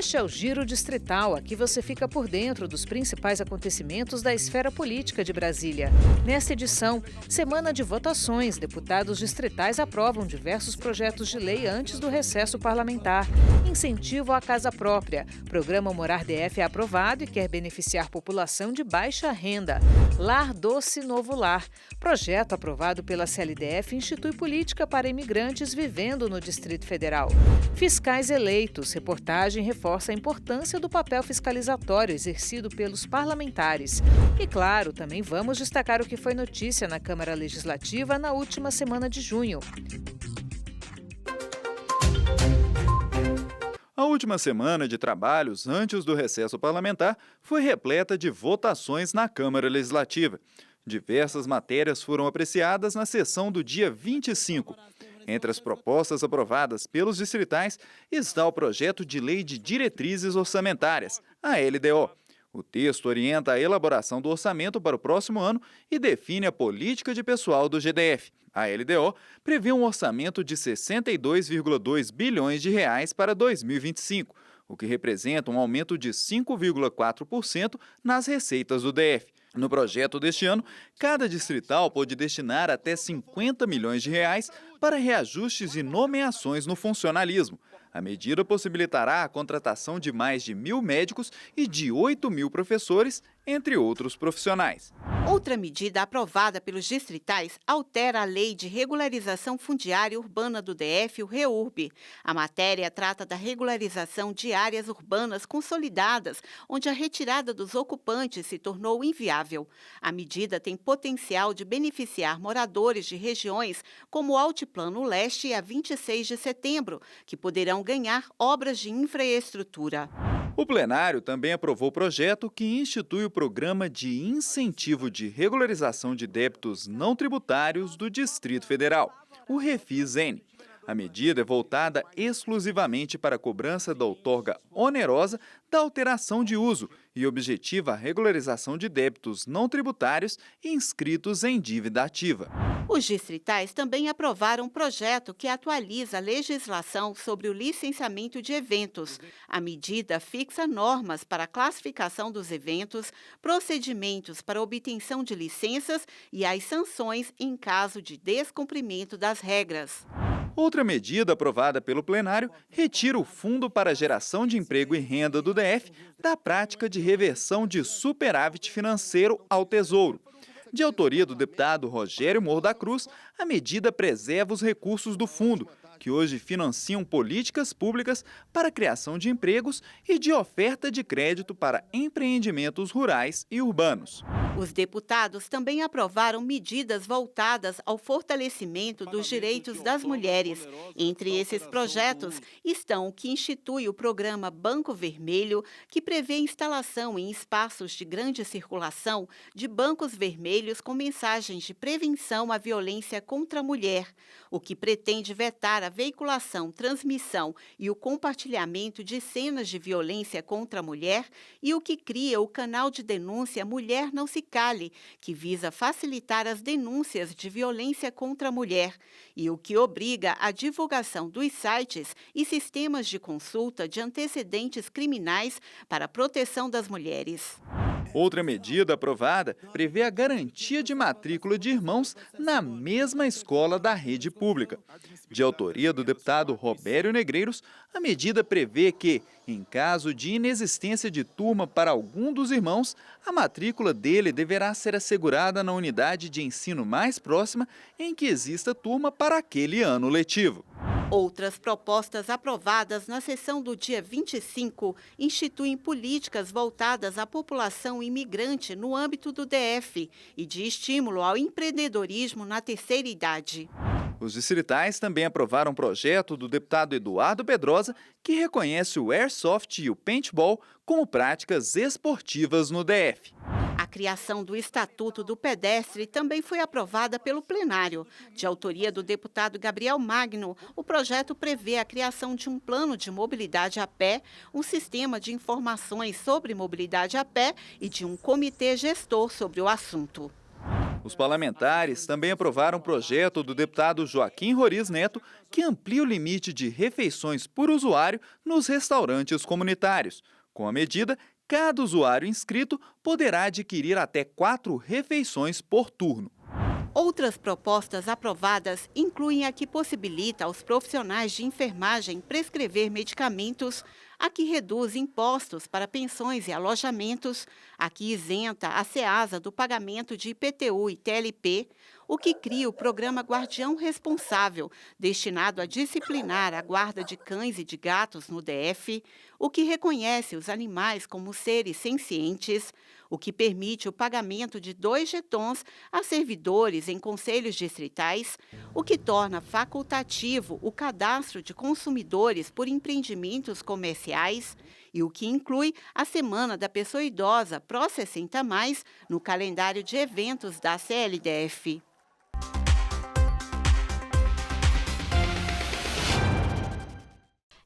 Este é o Giro Distrital. Aqui você fica por dentro dos principais acontecimentos da esfera política de Brasília. Nesta edição, semana de votações. Deputados distritais aprovam diversos projetos de lei antes do recesso parlamentar. Incentivo à casa própria. Programa Morar DF é aprovado e quer beneficiar população de baixa renda. Lar Doce Novo Lar. Projeto aprovado pela CLDF institui política para imigrantes vivendo no Distrito Federal. Fiscais eleitos. Reportagem reforça a importância do papel fiscalizatório exercido pelos parlamentares. E, claro, também vamos destacar o que foi notícia na Câmara Legislativa na última semana de junho. A última semana de trabalhos antes do recesso parlamentar foi repleta de votações na Câmara Legislativa. Diversas matérias foram apreciadas na sessão do dia 25. Entre as propostas aprovadas pelos distritais está o projeto de Lei de Diretrizes Orçamentárias, a LDO. O texto orienta a elaboração do orçamento para o próximo ano e define a política de pessoal do GDF. A LDO prevê um orçamento de 62,2 bilhões de reais para 2025, o que representa um aumento de 5,4% nas receitas do DF. No projeto deste ano, cada distrital pode destinar até 50 milhões de reais para reajustes e nomeações no funcionalismo. A medida possibilitará a contratação de mais de 1.000 médicos e de 8.000 professores, entre outros profissionais. Outra medida aprovada pelos distritais altera a Lei de Regularização Fundiária Urbana do DF, o REURB. A matéria trata da regularização de áreas urbanas consolidadas, onde a retirada dos ocupantes se tornou inviável. A medida tem potencial de beneficiar moradores de regiões como o Altiplano Leste e a 26 de setembro, que poderão ganhar obras de infraestrutura. O plenário também aprovou o projeto que institui o Programa de Incentivo de Regularização de Débitos Não Tributários do Distrito Federal, o Refis-N. A medida é voltada exclusivamente para a cobrança da outorga onerosa da alteração de uso e objetiva a regularização de débitos não tributários inscritos em dívida ativa. Os distritais também aprovaram um projeto que atualiza a legislação sobre o licenciamento de eventos. A medida fixa normas para a classificação dos eventos, procedimentos para obtenção de licenças e as sanções em caso de descumprimento das regras. Outra medida aprovada pelo plenário retira o Fundo para Geração de Emprego e Renda do DF da prática de reversão de superávit financeiro ao Tesouro. De autoria do deputado Rogério Moro da Cruz, a medida preserva os recursos do fundo, que hoje financiam políticas públicas para a criação de empregos e de oferta de crédito para empreendimentos rurais e urbanos. Os deputados também aprovaram medidas voltadas ao fortalecimento dos direitos das mulheres. Entre esses projetos estão o que institui o programa Banco Vermelho, que prevê a instalação em espaços de grande circulação de bancos vermelhos com mensagens de prevenção à violência contra a mulher, o que pretende vetar a veiculação, transmissão e o compartilhamento de cenas de violência contra a mulher, e o que cria o canal de denúncia Mulher Não Se Cale, que visa facilitar as denúncias de violência contra a mulher, e o que obriga a divulgação dos sites e sistemas de consulta de antecedentes criminais para a proteção das mulheres. Outra medida aprovada prevê a garantia de matrícula de irmãos na mesma escola da rede pública. De autoria do deputado Robério Negreiros, a medida prevê que, em caso de inexistência de turma para algum dos irmãos, a matrícula dele deverá ser assegurada na unidade de ensino mais próxima em que exista turma para aquele ano letivo. Outras propostas aprovadas na sessão do dia 25 instituem políticas voltadas à população imigrante no âmbito do DF e de estímulo ao empreendedorismo na terceira idade. Os distritais também aprovaram um projeto do deputado Eduardo Pedrosa que reconhece o airsoft e o paintball como práticas esportivas no DF. A criação do Estatuto do Pedestre também foi aprovada pelo plenário. De autoria do deputado Gabriel Magno, o projeto prevê a criação de um plano de mobilidade a pé, um sistema de informações sobre mobilidade a pé e de um comitê gestor sobre o assunto. Os parlamentares também aprovaram um projeto do deputado Joaquim Roriz Neto que amplia o limite de refeições por usuário nos restaurantes comunitários. Com a medida, cada usuário inscrito poderá adquirir até 4 refeições por turno. Outras propostas aprovadas incluem a que possibilita aos profissionais de enfermagem prescrever medicamentos, a que reduz impostos para pensões e alojamentos, a que isenta a SEASA do pagamento de IPTU e TLP, o que cria o programa Guardião Responsável, destinado a disciplinar a guarda de cães e de gatos no DF, o que reconhece os animais como seres sencientes, o que permite o pagamento de 2 jetons a servidores em conselhos distritais, o que torna facultativo o cadastro de consumidores por empreendimentos comerciais e o que inclui a Semana da Pessoa Idosa Pró 60+, no calendário de eventos da CLDF.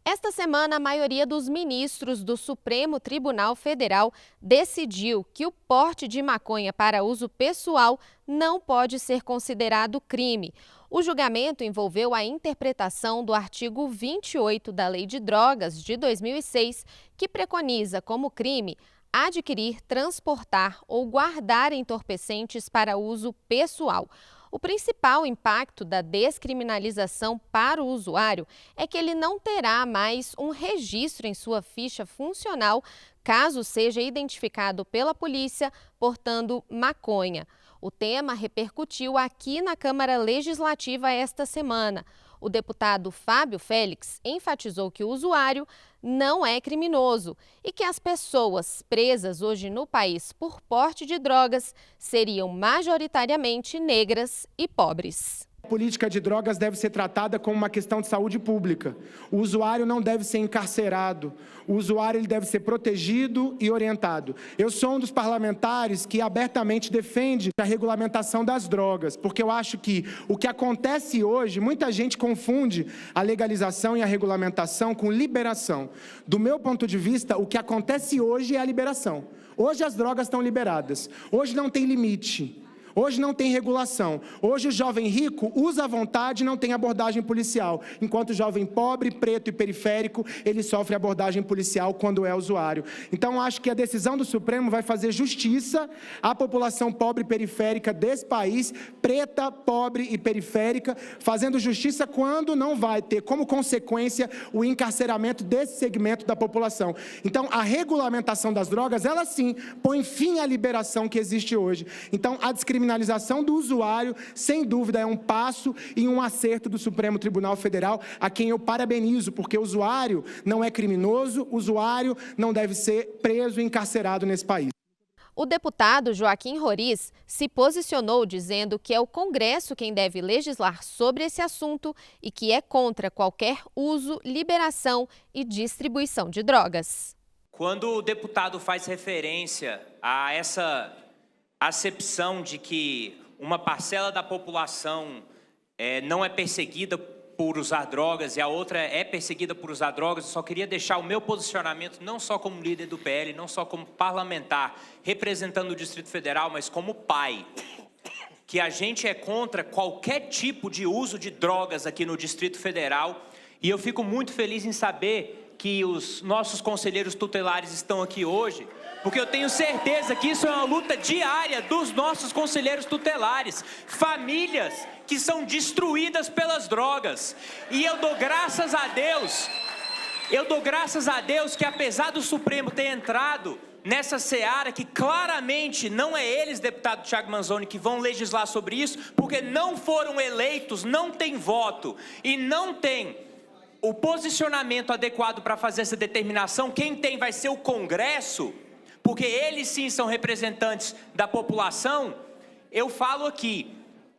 Esta semana, a maioria dos ministros do Supremo Tribunal Federal decidiu que o porte de maconha para uso pessoal não pode ser considerado crime. O julgamento envolveu a interpretação do artigo 28 da Lei de Drogas de 2006, que preconiza como crime adquirir, transportar ou guardar entorpecentes para uso pessoal. O principal impacto da descriminalização para o usuário é que ele não terá mais um registro em sua ficha funcional caso seja identificado pela polícia portando maconha. O tema repercutiu aqui na Câmara Legislativa esta semana. O deputado Fábio Félix enfatizou que o usuário não é criminoso e que as pessoas presas hoje no país por porte de drogas seriam majoritariamente negras e pobres. A política de drogas deve ser tratada como uma questão de saúde pública. O usuário não deve ser encarcerado. O usuário ele deve ser protegido e orientado. Eu sou um dos parlamentares que abertamente defende a regulamentação das drogas, porque eu acho que o que acontece hoje, muita gente confunde a legalização e a regulamentação com liberação. Do meu ponto de vista, o que acontece hoje é a liberação. Hoje as drogas estão liberadas. Hoje não tem limite. Hoje não tem regulação. Hoje o jovem rico usa à vontade e não tem abordagem policial, enquanto o jovem pobre, preto e periférico, ele sofre abordagem policial quando é usuário. Então, acho que a decisão do Supremo vai fazer justiça à população pobre e periférica desse país, preta, pobre e periférica, fazendo justiça quando não vai ter como consequência o encarceramento desse segmento da população. Então, a regulamentação das drogas, ela sim põe fim à liberação que existe hoje. Então, a descriminalização do usuário, sem dúvida, é um passo e um acerto do Supremo Tribunal Federal, a quem eu parabenizo, porque o usuário não é criminoso, o usuário não deve ser preso e encarcerado nesse país. O deputado Joaquim Roriz se posicionou dizendo que é o Congresso quem deve legislar sobre esse assunto e que é contra qualquer uso, liberação e distribuição de drogas. Quando o deputado faz referência a essa acepção de que uma parcela da população não é perseguida por usar drogas e a outra é perseguida por usar drogas, eu só queria deixar o meu posicionamento, não só como líder do PL, não só como parlamentar, representando o Distrito Federal, mas como pai, que a gente é contra qualquer tipo de uso de drogas aqui no Distrito Federal, e eu fico muito feliz em saber que os nossos conselheiros tutelares estão aqui hoje, porque eu tenho certeza que isso é uma luta diária dos nossos conselheiros tutelares, famílias que são destruídas pelas drogas. E eu dou graças a Deus que apesar do Supremo ter entrado nessa seara, que claramente não é eles, deputado Thiago Manzoni, que vão legislar sobre isso, porque não foram eleitos, não tem voto e não tem o posicionamento adequado para fazer essa determinação. Quem tem vai ser o Congresso, porque eles sim são representantes da população. Eu falo aqui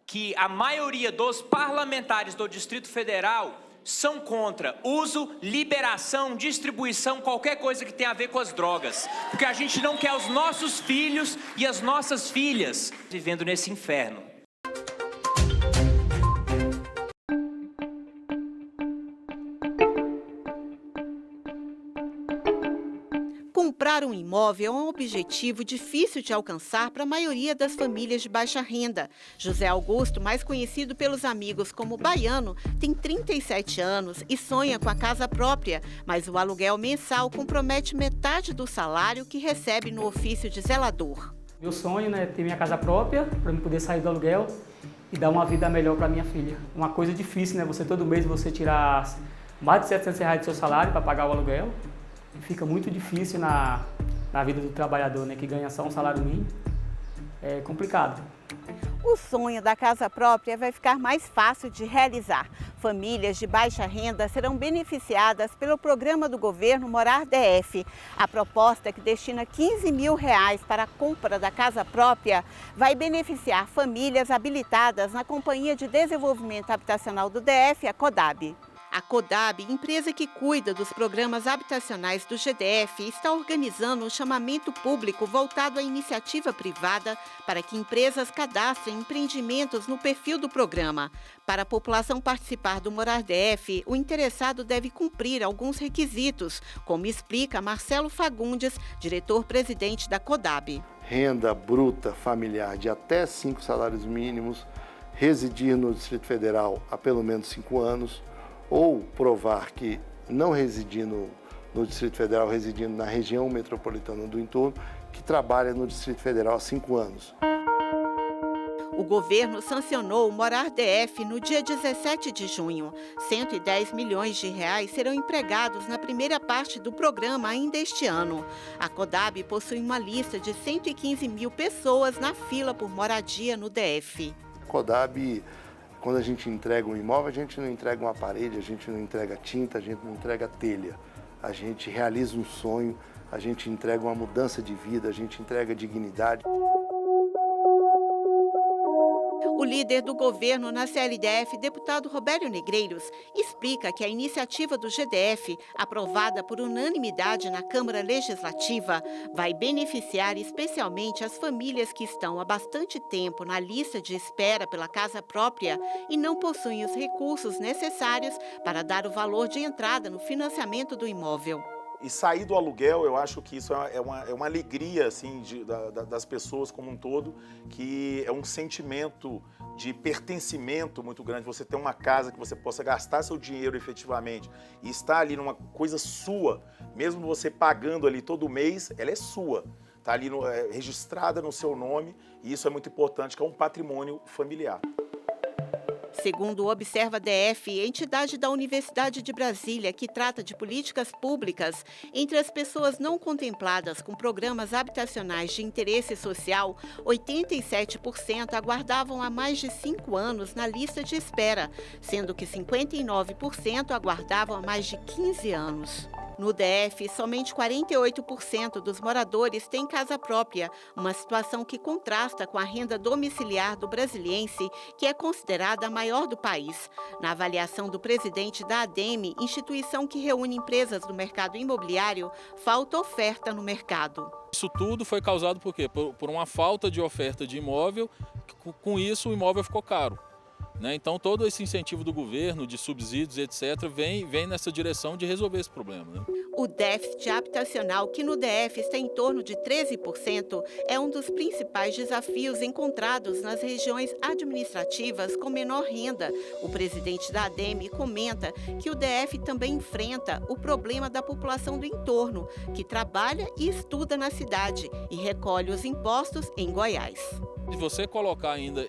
que a maioria dos parlamentares do Distrito Federal são contra uso, liberação, distribuição, qualquer coisa que tenha a ver com as drogas. Porque a gente não quer os nossos filhos e as nossas filhas vivendo nesse inferno. Com Comprar um imóvel é um objetivo difícil de alcançar para a maioria das famílias de baixa renda. José Augusto, mais conhecido pelos amigos como Baiano, tem 37 anos e sonha com a casa própria, mas o aluguel mensal compromete metade do salário que recebe no ofício de zelador. Meu sonho é ter minha casa própria, para eu poder sair do aluguel e dar uma vida melhor para minha filha. Uma coisa difícil, né? Você todo mês tirar mais de R$700 do seu salário para pagar o aluguel. Fica muito difícil na vida do trabalhador, né, que ganha só um salário mínimo. É complicado. O sonho da casa própria vai ficar mais fácil de realizar. Famílias de baixa renda serão beneficiadas pelo programa do governo Morar DF. A proposta, que destina R$15 mil para a compra da casa própria, vai beneficiar famílias habilitadas na Companhia de Desenvolvimento Habitacional do DF, a CODAB. A CODAB, empresa que cuida dos programas habitacionais do GDF, está organizando um chamamento público voltado à iniciativa privada para que empresas cadastrem empreendimentos no perfil do programa. Para a população participar do Morar DF, o interessado deve cumprir alguns requisitos, como explica Marcelo Fagundes, diretor-presidente da CODAB. Renda bruta familiar de até 5 salários mínimos, residir no Distrito Federal há pelo menos 5 anos, ou provar que não residindo no Distrito Federal, residindo na região metropolitana do entorno, que trabalha no Distrito Federal há 5 anos. O governo sancionou o Morar DF no dia 17 de junho. R$110 milhões serão empregados na primeira parte do programa ainda este ano. A CODAB possui uma lista de 115 mil pessoas na fila por moradia no DF. A CODAB, quando a gente entrega um imóvel, a gente não entrega uma parede, a gente não entrega tinta, a gente não entrega telha. A gente realiza um sonho, a gente entrega uma mudança de vida, a gente entrega dignidade. O líder do governo na CLDF, deputado Robério Negreiros, explica que a iniciativa do GDF, aprovada por unanimidade na Câmara Legislativa, vai beneficiar especialmente as famílias que estão há bastante tempo na lista de espera pela casa própria e não possuem os recursos necessários para dar o valor de entrada no financiamento do imóvel. E sair do aluguel, eu acho que isso é uma alegria assim, das pessoas como um todo, que é um sentimento de pertencimento muito grande. Você ter uma casa que você possa gastar seu dinheiro efetivamente e estar ali numa coisa sua, mesmo você pagando ali todo mês, ela é sua. Está ali registrada no seu nome e isso é muito importante, que é um patrimônio familiar. Segundo o Observa DF, entidade da Universidade de Brasília que trata de políticas públicas, entre as pessoas não contempladas com programas habitacionais de interesse social, 87% aguardavam há mais de 5 anos na lista de espera, sendo que 59% aguardavam há mais de 15 anos. No DF, somente 48% dos moradores têm casa própria, uma situação que contrasta com a renda domiciliar do brasiliense, que é considerada a maior do país. Na avaliação do presidente da ADEME, instituição que reúne empresas do mercado imobiliário, falta oferta no mercado. Isso tudo foi causado por quê? Por uma falta de oferta de imóvel, com isso o imóvel ficou caro. Então, todo esse incentivo do governo, de subsídios, etc., vem nessa direção de resolver esse problema. O déficit habitacional, que no DF está em torno de 13%, é um dos principais desafios encontrados nas regiões administrativas com menor renda. O presidente da ADEME comenta que o DF também enfrenta o problema da população do entorno, que trabalha e estuda na cidade e recolhe os impostos em Goiás. Se você colocar ainda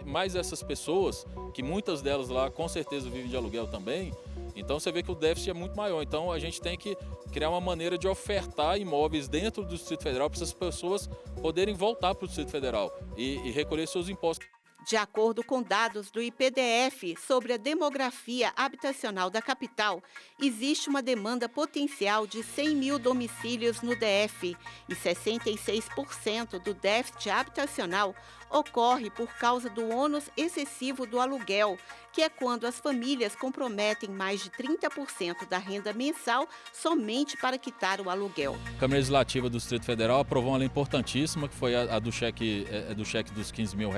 mais essas pessoas, que muitas delas lá com certeza vivem de aluguel também, então você vê que o déficit é muito maior. Então a gente tem que criar uma maneira de ofertar imóveis dentro do Distrito Federal para essas pessoas poderem voltar para o Distrito Federal e recolher seus impostos. De acordo com dados do IPDF sobre a demografia habitacional da capital, existe uma demanda potencial de 100 mil domicílios no DF e 66% do déficit habitacional ocorre por causa do ônus excessivo do aluguel, que é quando as famílias comprometem mais de 30% da renda mensal somente para quitar o aluguel. A Câmara Legislativa do Distrito Federal aprovou uma lei importantíssima, que foi a do cheque dos R$15 mil,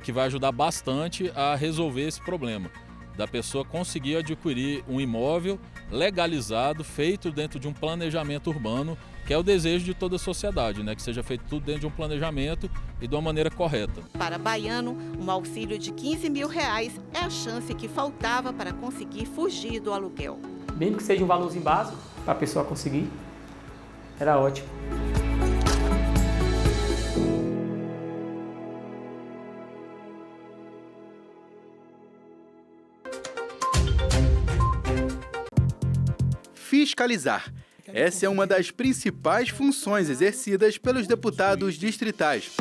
que vai ajudar bastante a resolver esse problema. da pessoa conseguir adquirir um imóvel legalizado, feito dentro de um planejamento urbano, que é o desejo de toda a sociedade, né? Que seja feito tudo dentro de um planejamento e de uma maneira correta. Para baiano, um auxílio de R$15 mil é a chance que faltava para conseguir fugir do aluguel. Mesmo que seja um valorzinho básico, para a pessoa conseguir, era ótimo. Fiscalizar. Essa é uma das principais funções exercidas pelos deputados distritais.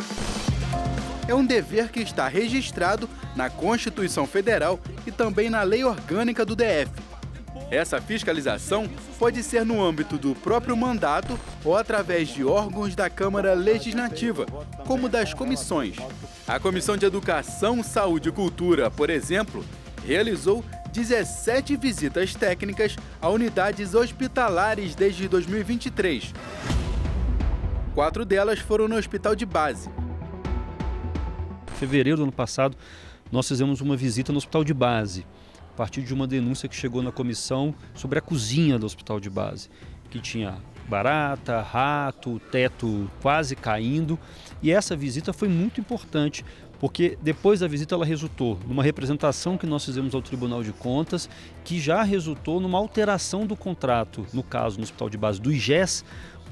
É um dever que está registrado na Constituição Federal e também na Lei Orgânica do DF. Essa fiscalização pode ser no âmbito do próprio mandato ou através de órgãos da Câmara Legislativa, como das comissões. A Comissão de Educação, Saúde e Cultura, por exemplo, realizou 17 visitas técnicas a unidades hospitalares desde 2023. 4 delas foram no hospital de base. Em fevereiro do ano passado, nós fizemos uma visita no hospital de base, a partir de uma denúncia que chegou na comissão sobre a cozinha do hospital de base, que tinha barata, rato, teto quase caindo. E essa visita foi muito importante, porque depois da visita ela resultou numa representação que nós fizemos ao Tribunal de Contas, que já resultou numa alteração do contrato, no caso no hospital de base do IGES,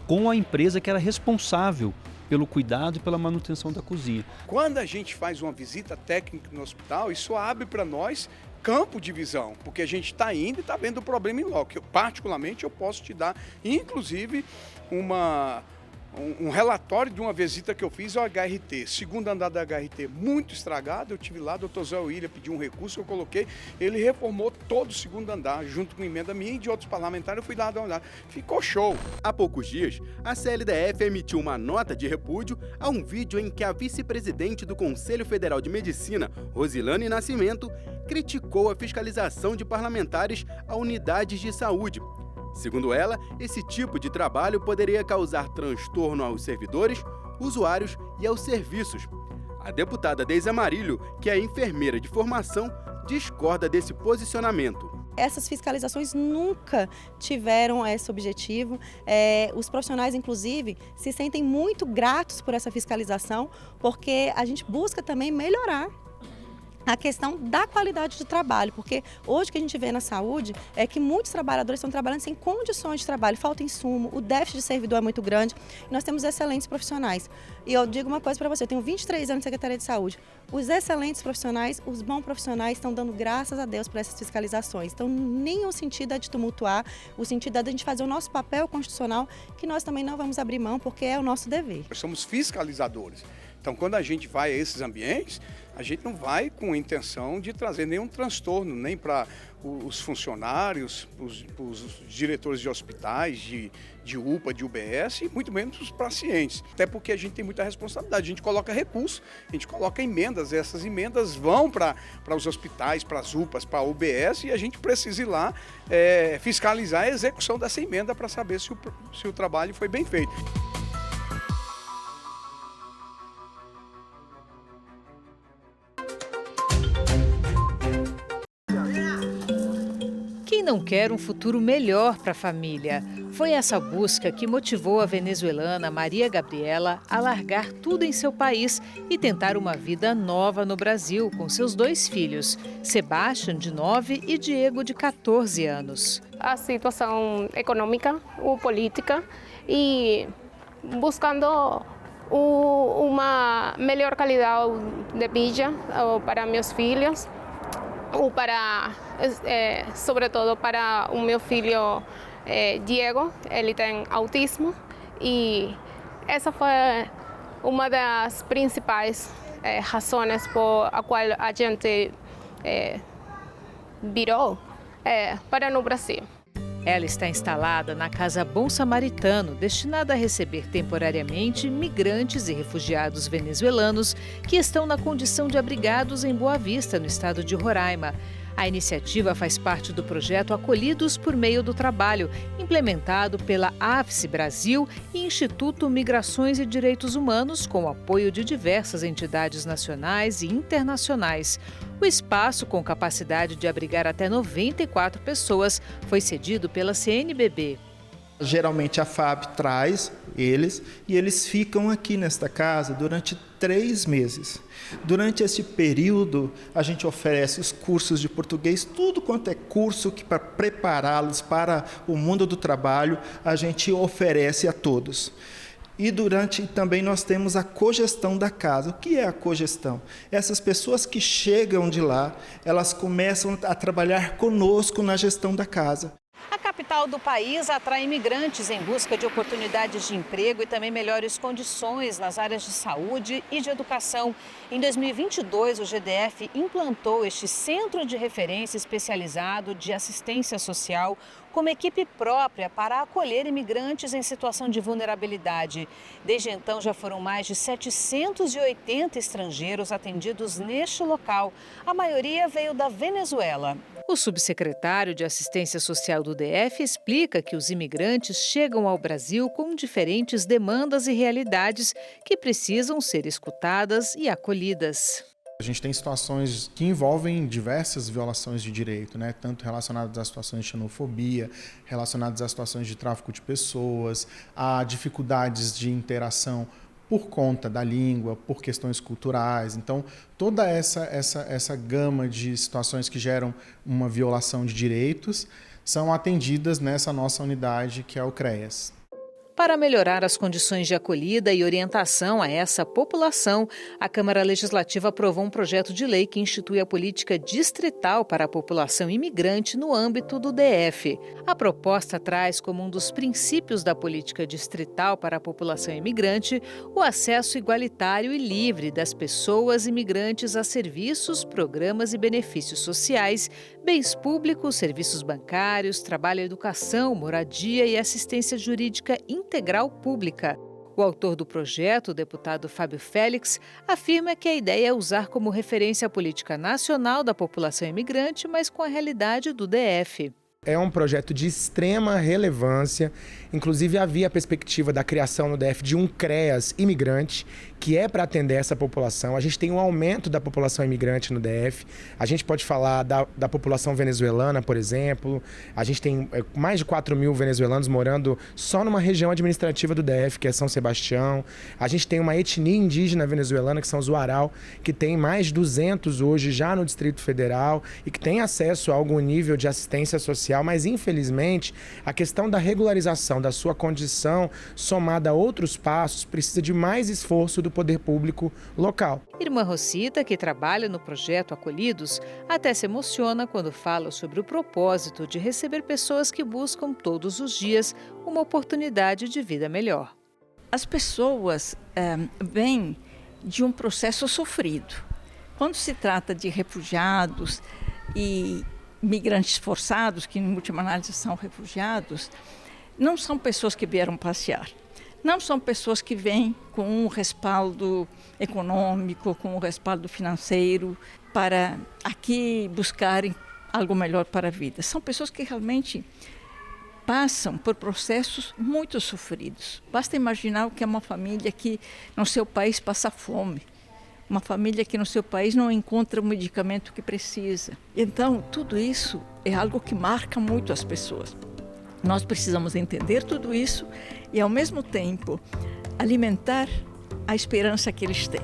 com a empresa que era responsável pelo cuidado e pela manutenção da cozinha. Quando a gente faz uma visita técnica no hospital, isso abre para nós campo de visão, porque a gente está indo e está vendo o problema em loco. Particularmente, eu posso te dar, inclusive, um relatório de uma visita que eu fiz ao HRT, segundo andar da HRT, muito estragado. Eu tive lá, o Dr. Zé William pediu um recurso, eu coloquei, ele reformou todo o segundo andar, junto com emenda minha e de outros parlamentares. Eu fui lá dar uma olhada, ficou show. Há poucos dias, a CLDF emitiu uma nota de repúdio a um vídeo em que a vice-presidente do Conselho Federal de Medicina, Rosilane Nascimento, criticou a fiscalização de parlamentares a unidades de saúde. Segundo ela, esse tipo de trabalho poderia causar transtorno aos servidores, usuários e aos serviços. A deputada Deise Amarilho, que é enfermeira de formação, discorda desse posicionamento. Essas fiscalizações nunca tiveram esse objetivo. Os profissionais, inclusive, se sentem muito gratos por essa fiscalização, porque a gente busca também melhorar a questão da qualidade de trabalho, porque hoje o que a gente vê na saúde é que muitos trabalhadores estão trabalhando sem condições de trabalho, falta insumo, o déficit de servidor é muito grande, e nós temos excelentes profissionais. E eu digo uma coisa para você, eu tenho 23 anos de Secretaria de Saúde, os excelentes profissionais, os bons profissionais estão dando graças a Deus por essas fiscalizações. Então, nem o sentido é de tumultuar, o sentido é de a gente fazer o nosso papel constitucional, que nós também não vamos abrir mão, porque é o nosso dever. Nós somos fiscalizadores. Então, quando a gente vai a esses ambientes, a gente não vai com a intenção de trazer nenhum transtorno, nem para os funcionários, os diretores de hospitais, de UPA, de UBS, e muito menos os pacientes. Até porque a gente tem muita responsabilidade, a gente coloca recursos, a gente coloca emendas, essas emendas vão para os hospitais, para as UPAs, para a UBS, e a gente precisa ir lá fiscalizar a execução dessa emenda para saber se o trabalho foi bem feito. Quem não quer um futuro melhor para a família? Foi essa busca que motivou a venezuelana Maria Gabriela a largar tudo em seu país e tentar uma vida nova no Brasil com seus 2 filhos, Sebastián, de 9, e Diego, de 14 anos. A situação econômica ou política e buscando uma melhor qualidade de vida para meus filhos, ou para, sobretudo para o meu filho Diego, ele tem autismo, e essa foi uma das principais razões por a qual a gente virou para o Brasil. Ela está instalada na Casa Bom Samaritano, destinada a receber temporariamente migrantes e refugiados venezuelanos que estão na condição de abrigados em Boa Vista, no estado de Roraima. A iniciativa faz parte do projeto Acolhidos por Meio do Trabalho, implementado pela AFSE Brasil e Instituto Migrações e Direitos Humanos, com o apoio de diversas entidades nacionais e internacionais. O espaço, com capacidade de abrigar até 94 pessoas, foi cedido pela CNBB. Geralmente a FAB traz eles e eles ficam aqui nesta casa durante 3 meses. Durante esse período, a gente oferece os cursos de português, tudo quanto é curso que para prepará-los para o mundo do trabalho, a gente oferece a todos. E também nós temos a cogestão da casa. O que é a cogestão? Essas pessoas que chegam de lá, elas começam a trabalhar conosco na gestão da casa. A capital do país atrai imigrantes em busca de oportunidades de emprego e também melhores condições nas áreas de saúde e de educação. Em 2022, o GDF implantou este centro de referência especializado de assistência social como equipe própria para acolher imigrantes em situação de vulnerabilidade. Desde então, já foram mais de 780 estrangeiros atendidos neste local. A maioria veio da Venezuela. O subsecretário de Assistência Social do DF explica que os imigrantes chegam ao Brasil com diferentes demandas e realidades que precisam ser escutadas e acolhidas. A gente tem situações que envolvem diversas violações de direito, né? Tanto relacionadas a situações de xenofobia, relacionadas a situações de tráfico de pessoas, a dificuldades de interação por conta da língua, por questões culturais. Então, toda essa gama de situações que geram uma violação de direitos são atendidas nessa nossa unidade, que é o CREAS. Para melhorar as condições de acolhida e orientação a essa população, a Câmara Legislativa aprovou um projeto de lei que institui a política distrital para a população imigrante no âmbito do DF. A proposta traz como um dos princípios da política distrital para a população imigrante o acesso igualitário e livre das pessoas imigrantes a serviços, programas e benefícios sociais, bens públicos, serviços bancários, trabalho, educação, moradia e assistência jurídica integral pública. O autor do projeto, o deputado Fábio Félix, afirma que a ideia é usar como referência a política nacional da população imigrante, mas com a realidade do DF. É um projeto de extrema relevância, inclusive havia a perspectiva da criação no DF de um CREAS imigrante, que é para atender essa população. A gente tem um aumento da população imigrante no DF, a gente pode falar da população venezuelana, por exemplo, a gente tem mais de 4 mil venezuelanos morando só numa região administrativa do DF, que é São Sebastião. A gente tem uma etnia indígena venezuelana, que são os Uarau, que tem mais de 200 hoje já no Distrito Federal e que tem acesso a algum nível de assistência social. Mas, infelizmente, a questão da regularização da sua condição, somada a outros passos, precisa de mais esforço do poder público local. Irmã Rosita, que trabalha no projeto Acolhidos, até se emociona quando fala sobre o propósito de receber pessoas que buscam todos os dias uma oportunidade de vida melhor. As pessoas vêm de um processo sofrido. Quando se trata de refugiados e migrantes forçados, que em última análise são refugiados, não são pessoas que vieram passear. Não são pessoas que vêm com um respaldo econômico, com um respaldo financeiro, para aqui buscarem algo melhor para a vida. São pessoas que realmente passam por processos muito sofridos. Basta imaginar o que é uma família que no seu país passa fome. Uma família que no seu país não encontra o medicamento que precisa. Então, tudo isso é algo que marca muito as pessoas. Nós precisamos entender tudo isso e, ao mesmo tempo, alimentar a esperança que eles têm.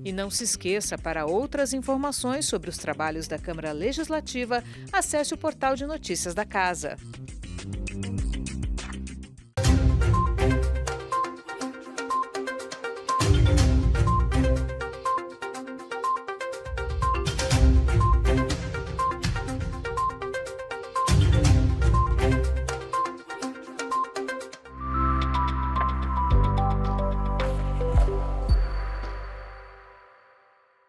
E não se esqueça, para outras informações sobre os trabalhos da Câmara Legislativa, acesse o portal de notícias da Casa.